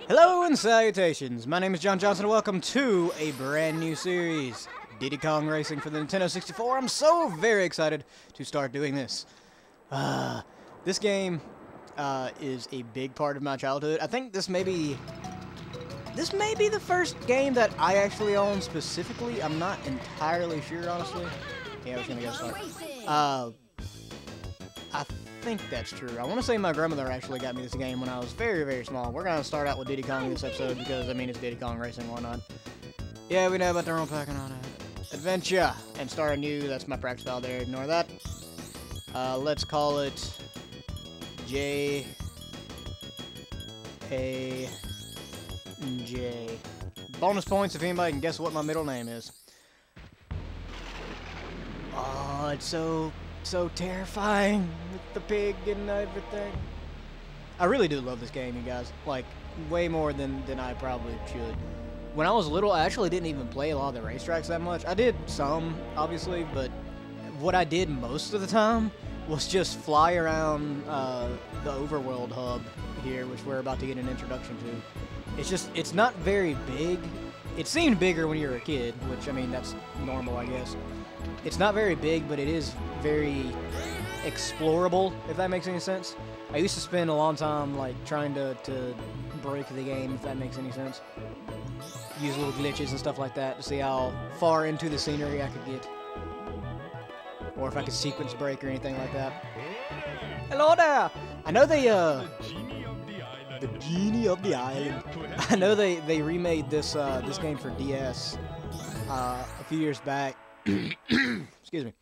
Hello and salutations, my name is John Johnson and welcome to a brand new series, Diddy Kong Racing for the Nintendo 64. I'm so very excited to start doing this. This game is a big part of my childhood. I think this may be the first game that I actually own specifically. I'm not entirely sure, honestly. Yeah, I was gonna go start. I think that's true. I want to say my grandmother actually got me this game when I was very, very small. We're gonna start out with Diddy Kong in this episode because, I mean, it's Diddy Kong Racing, why not? Yeah, we know about the roll packing on it. Adventure and start anew. That's my practice file there. Ignore that. Let's call it J A J. Bonus points if anybody can guess what my middle name is. Oh, it's so terrifying with the pig and everything. I really do love this game, you guys. Like, way more than I probably should. When I was little, I actually didn't even play a lot of the racetracks that much. I did some, obviously, but what I did most of the time was just fly around the overworld hub here, which we're about to get an introduction to. It's not very big. It seemed bigger when you were a kid, which, I mean, that's normal, I guess. It's not very big, but it is very explorable, if that makes any sense. I used to spend a long time, like, trying to break the game, if that makes any sense. Use little glitches and stuff like that to see how far into the scenery I could get. Or if I could sequence break or anything like that. Hello there! I know they, the Genie of the Island. I know they remade this game for DS a few years back. Excuse me.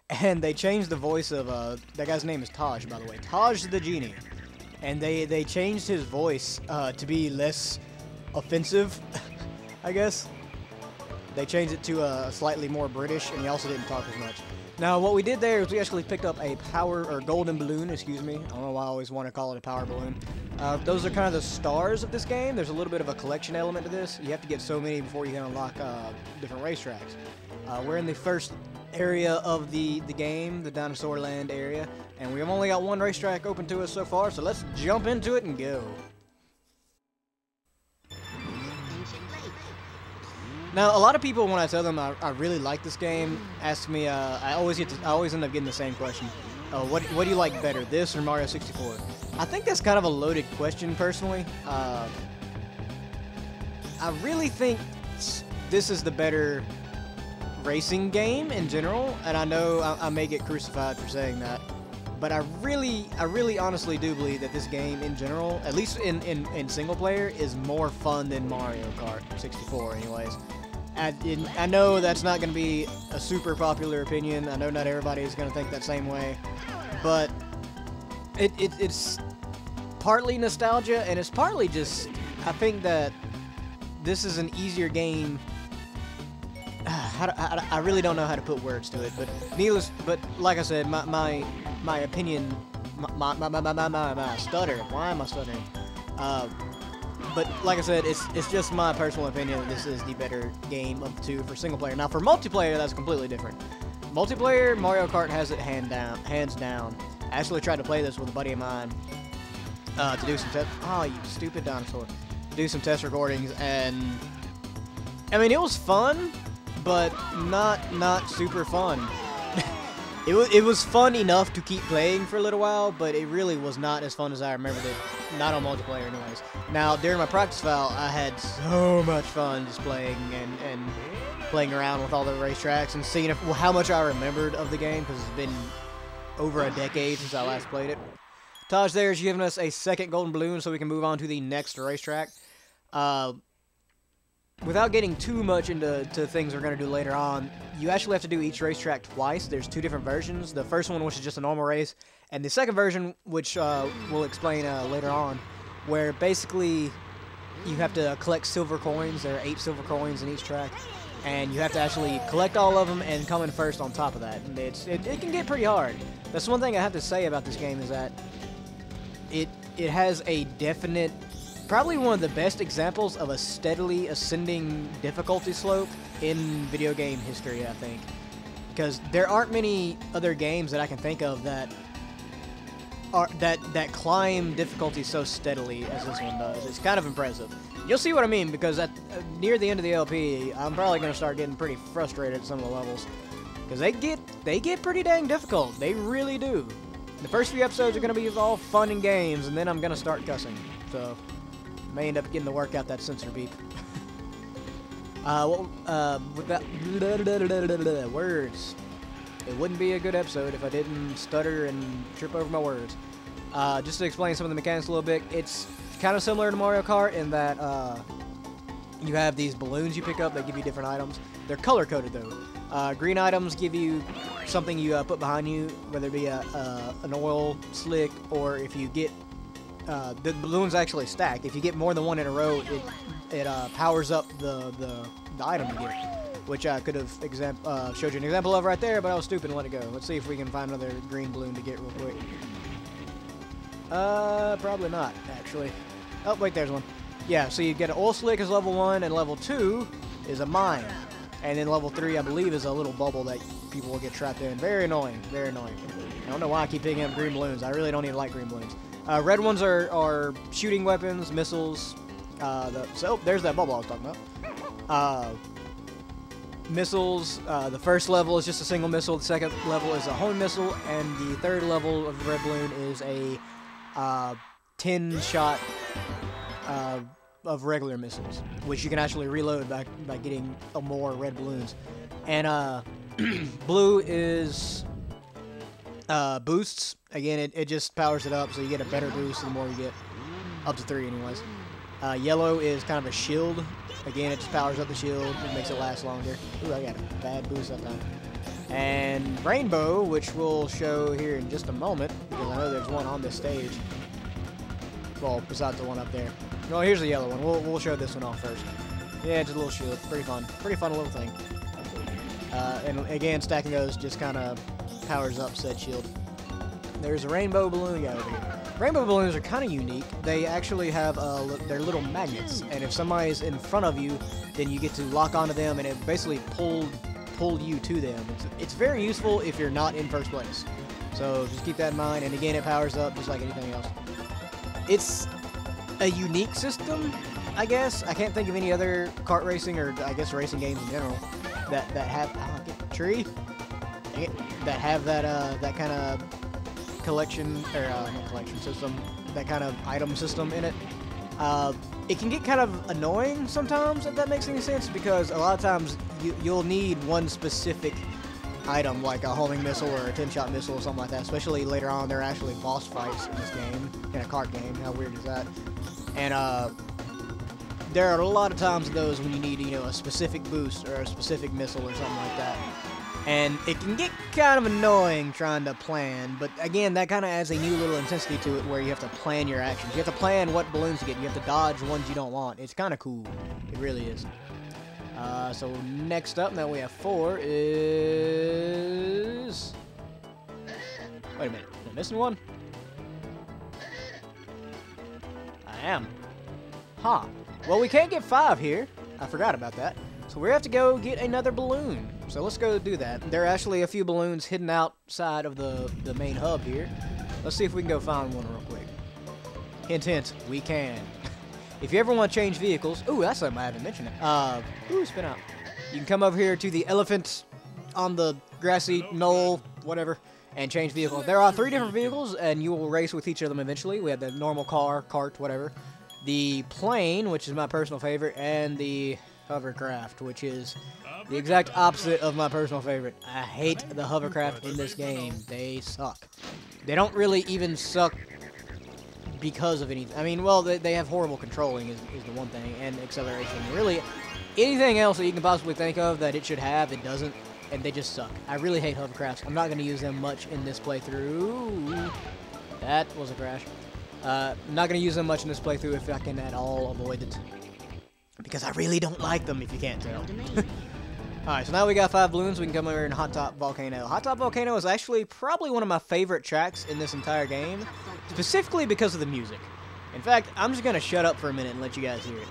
And they changed the voice of, that guy's name is Taj, by the way. Taj the Genie. And they changed his voice to be less offensive, I guess. They changed it to slightly more British, and he also didn't talk as much. Now, what we did there is we actually picked up a golden balloon, excuse me. I don't know why I always want to call it a power balloon. Those are kind of the stars of this game. There's a little bit of a collection element to this. You have to get so many before you can unlock different racetracks. We're in the first area of the game, the Dinosaur Land area, and we've only got one racetrack open to us so far, so let's jump into it and go. Now, a lot of people, when I tell them I really like this game, ask me. I always end up getting the same question. What do you like better, this or Mario 64? I think that's kind of a loaded question, personally. I really think this is the better racing game in general, and I know I may get crucified for saying that, but I really honestly do believe that this game in general, at least in single player, is more fun than Mario Kart 64 anyways. I know that's not going to be a super popular opinion. I know not everybody is going to think that same way, but it's partly nostalgia, and it's partly just, I think that this is an easier game. I really don't know how to put words to it, but like I said, my opinion, my stutter. Why am I stuttering? But like I said, it's just my personal opinion that this is the better game of the two for single player. Now for multiplayer, that's completely different. Multiplayer, Mario Kart has it hands down. I actually tried to play this with a buddy of mine to do some test. Oh, you stupid dinosaur! To do some test recordings, and I mean it was fun, but not super fun. It was fun enough to keep playing for a little while, but it really was not as fun as I remembered it. Not on multiplayer anyways. Now, during my practice file, I had so much fun just playing and playing around with all the racetracks and seeing how much I remembered of the game, because it's been over a decade since I last played it. Taj there is giving us a second golden balloon so we can move on to the next racetrack. Without getting too much into things we're going to do later on, you actually have to do each racetrack twice. There's two different versions. The first one, which is just a normal race, and the second version, which we'll explain later on, where basically you have to collect silver coins. There are 8 silver coins in each track, and you have to actually collect all of them and come in first on top of that. And it can get pretty hard. That's one thing I have to say about this game, is that it has a definite, probably one of the best examples of a steadily ascending difficulty slope in video game history, I think. Because there aren't many other games that I can think of that that climb difficulty so steadily as this one does. It's kind of impressive. You'll see what I mean, because at near the end of the LP, I'm probably gonna start getting pretty frustrated at some of the levels, because they get pretty dang difficult. They really do. The first few episodes are gonna be all fun and games, and then I'm gonna start cussing. So may end up getting to work out that censor beep. With that words. It wouldn't be a good episode if I didn't stutter and trip over my words. Just to explain some of the mechanics a little bit, it's kind of similar to Mario Kart in that you have these balloons you pick up that give you different items. They're color-coded, though. Green items give you something you put behind you, whether it be an oil slick, or if you get... the balloons actually stack. If you get more than one in a row, it powers up the item you get, which I could have showed you an example of right there, but I was stupid and let it go. Let's see if we can find another green balloon to get real quick. Probably not, actually. Oh, wait, there's one. Yeah, so you get an oil slick as level 1, and level 2 is a mine. And then level 3, I believe, is a little bubble that people will get trapped in. Very annoying, very annoying. I don't know why I keep picking up green balloons. I really don't even like green balloons. Red ones are shooting weapons, missiles. So there's that bubble I was talking about. Missiles. The first level is just a single missile. The second level is a homing missile, and the third level of the red balloon is a 10-shot of regular missiles, which you can actually reload by getting more red balloons. And blue is boosts. Again, it just powers it up, so you get a better boost the more you get. Up to 3 anyways. Yellow is kind of a shield. Again, it just powers up the shield. It makes it last longer. Ooh, I got a bad boost that time. And rainbow, which we'll show here in just a moment, because I know there's one on this stage. Well, besides the one up there. No, here's the yellow one. We'll show this one off first. Yeah, just a little shield. Pretty fun. Pretty fun little thing. And again, stacking those just kind of powers up said shield. There's a rainbow balloon guy over here. Rainbow balloons are kind of unique. They actually have they're little magnets, and if somebody's in front of you, then you get to lock onto them, and it basically pull you to them. It's very useful if you're not in first place. So just keep that in mind. And again, it powers up just like anything else. It's a unique system, I guess. I can't think of any other kart racing, or I guess racing games in general, that have tree that have that kind of collection, or not collection system, that kind of item system in it. It can get kind of annoying sometimes, if that makes any sense, because a lot of times you'll need one specific item, like a homing missile or a 10-shot missile or something like that, especially later on. There are actually boss fights in this game, in a kart game. How weird is that? And there are a lot of times those when you need, a specific boost or a specific missile or something like that. And it can get kind of annoying trying to plan, but again, that kind of adds a new little intensity to it where you have to plan your actions. You have to plan what balloons to get. You have to dodge ones you don't want. It's kind of cool. It really is. So next up, now we have 4, is... Wait a minute. Am I missing one? I am. Huh. Well, we can't get 5 here. I forgot about that. So we have to go get another balloon. So let's go do that. There are actually a few balloons hidden outside of the main hub here. Let's see if we can go find one real quick. Hint, hint, we can. If you ever want to change vehicles... Ooh, that's something I haven't mentioned. Ooh, spin out. You can come over here to the elephant on the grassy knoll, whatever, and change vehicles. There are 3 different vehicles, and you will race with each of them eventually. We have the normal car, cart, whatever. The plane, which is my personal favorite, and the hovercraft, which is the exact opposite of my personal favorite. I hate the hovercraft in this game. They suck. They don't really even suck because of anything. I mean, well, they have horrible controlling is the one thing, and acceleration. Really, anything else that you can possibly think of that it should have, it doesn't, and they just suck. I really hate hovercrafts. I'm not going to use them much in this playthrough. That was a crash. I'm not going to use them much in this playthrough if I can at all avoid it. Because I really don't like them, if you can't tell. Alright, so now we got 5 balloons. We can come over here in Hot Top Volcano. Hot Top Volcano is actually probably one of my favorite tracks in this entire game, specifically because of the music. In fact, I'm just going to shut up for a minute and let you guys hear it.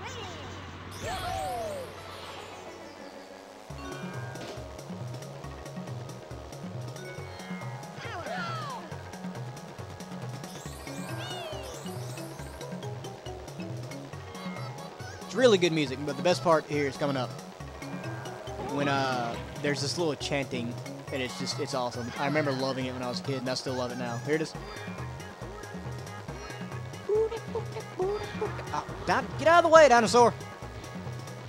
It's really good music, but the best part here is coming up. When there's this little chanting, and it's awesome. I remember loving it when I was a kid, and I still love it now. Here it is. Get out of the way, dinosaur!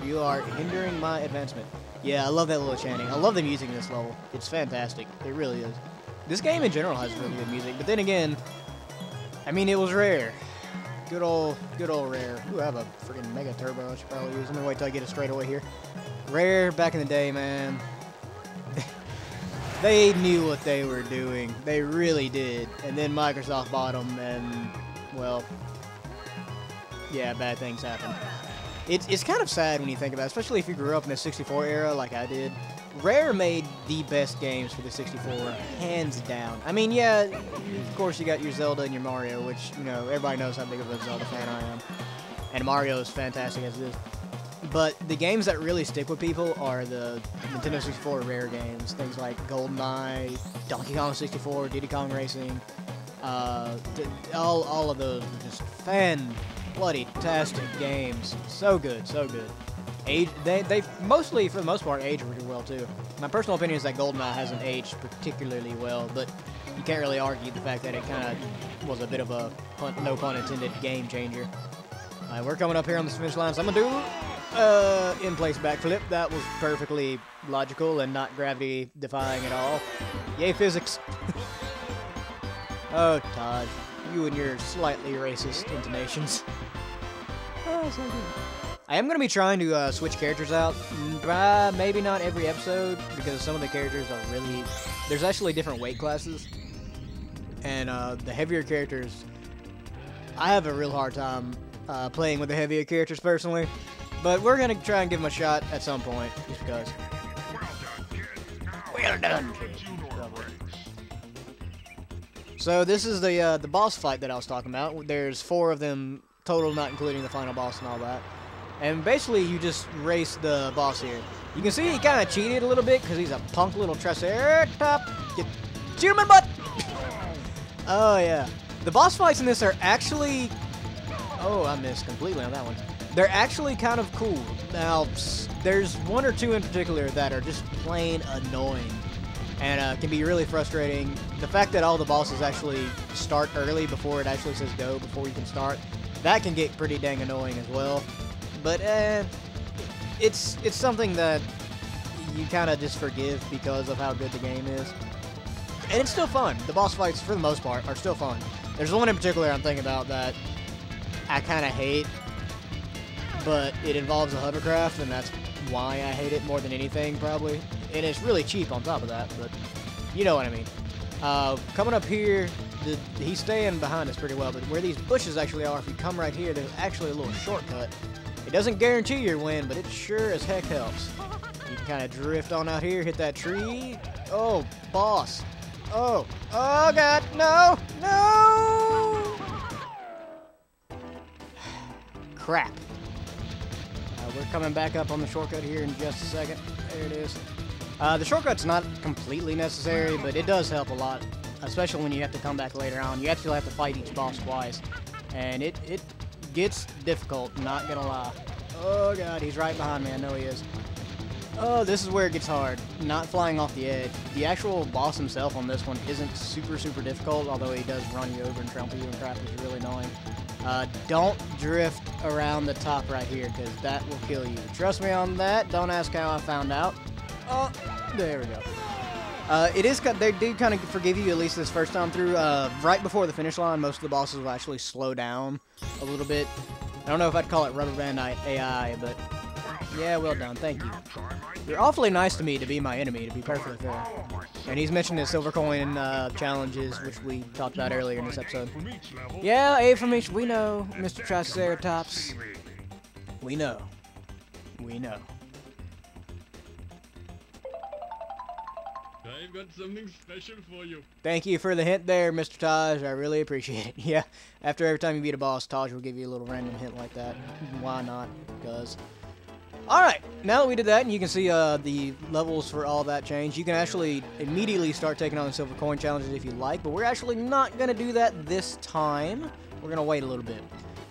You are hindering my advancement. Yeah, I love that little chanting. I love the music in this level. It's fantastic. It really is. This game in general has really good music, but then again, I mean, it was Rare. Good old Rare. Ooh, I have a freaking Mega Turbo I should probably use. Let me wait till I get it straight away here. Rare, back in the day, man. They knew what they were doing. They really did. And then Microsoft bought them, and, well, yeah, bad things happened. It's kind of sad when you think about it, especially if you grew up in the 64 era like I did. Rare made the best games for the 64, hands down. I mean, yeah, of course you got your Zelda and your Mario, which, you know, everybody knows how big of a Zelda fan I am. And Mario is fantastic as it is. But the games that really stick with people are the Nintendo 64 Rare games. Things like GoldenEye, Donkey Kong 64, Diddy Kong Racing. All of those were just bloody-tastic games. So good, so good. They mostly, for the most part, age really well, too. My personal opinion is that GoldenEye hasn't aged particularly well, but you can't really argue the fact that it kind of was a bit of a, no pun intended, game changer. We're coming up here on the finish line, so I'm going to do in-place backflip. That was perfectly logical and not gravity-defying at all. Yay, physics. Oh, Todd, you and your slightly racist intonations. Oh, so good. I am going to be trying to switch characters out. Maybe not every episode, because some of the characters are really... There's actually different weight classes. And the heavier characters... I have a real hard time playing with the heavier characters, personally. But we're going to try and give them a shot at some point, just because. Well done, kid. So this is the boss fight that I was talking about. There's 4 of them total, not including the final boss and all that. And basically, you just race the boss here. You can see he kind of cheated a little bit because he's a punk little triceratops. Shoot him in the butt! Oh, yeah. The boss fights in this are actually... Oh, I missed completely on that one. They're actually kind of cool. Now, there's 1 or 2 in particular that are just plain annoying. And can be really frustrating. The fact that all the bosses actually start early before it actually says go, before you can start, that can get pretty dang annoying as well. But it's something that you kind of just forgive because of how good the game is. And it's still fun. The boss fights, for the most part, are still fun. There's one in particular I'm thinking about that I kind of hate, but it involves a hovercraft, and that's why I hate it more than anything, probably. And it's really cheap on top of that, but you know what I mean. Coming up here, he's staying behind us pretty well, but where these bushes actually are, if you come right here, there's actually a little shortcut. It doesn't guarantee your win, but it sure as heck helps. You can kind of drift on out here, hit that tree. Oh, boss. Oh, oh God, no, no! Crap. We're coming back up on the shortcut here in just a second. There it is. The shortcut's not completely necessary, but it does help a lot, especially when you have to come back later on. You actually have to fight each boss twice, and it gets difficult, not gonna lie. Oh God, he's right behind me. I know he is. Oh, this is where it gets hard. Not flying off the edge. The actual boss himself on this one isn't super difficult, although he does run you over and trample you and crap, which is really annoying. Don't drift around the top right here, because that will kill you. Trust me on that. Don't ask how I found out. Oh, there we go. They do kind of forgive you, at least this first time through. Right before the finish line, most of the bosses will actually slow down a little bit. I don't know if I'd call it rubber band AI, but yeah, well done. Thank you. You're awfully nice to me to be my enemy, to be perfectly fair. And he's mentioned his silver coin challenges, which we talked about earlier in this episode. Yeah, 8 from each. We know, Mr. Triceratops. We know. We know. I've got something special for you. Thank you for the hint there, Mr. Taj. I really appreciate it. Yeah, after every time you beat a boss, Taj will give you a little random hint like that. Why not? Because... Alright, now that we did that, and you can see the levels for all that change, you can actually immediately start taking on the silver coin challenges if you like, but we're actually not going to do that this time. We're going to wait a little bit.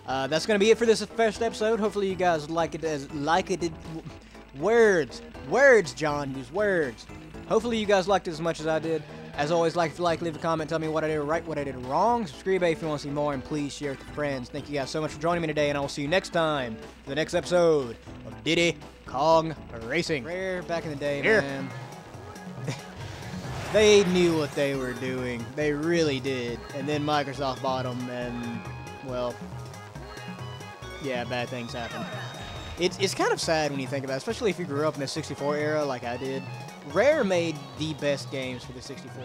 That's gonna be it for this first episode. Hopefully you guys like it did. Words, John. Use words. Hopefully you guys liked it as much as I did. As always, like if you like, leave a comment, tell me what I did right, what I did wrong. Subscribe if you want to see more, and please share with your friends. Thank you guys so much for joining me today, and I will see you next time for the next episode of Diddy Kong Racing. Rare back in the day, man. They knew what they were doing. They really did. And then Microsoft bought them, and, well, yeah, bad things happened. It's kind of sad when you think about it, especially if you grew up in the 64 era like I did. Rare made the best games for the 64.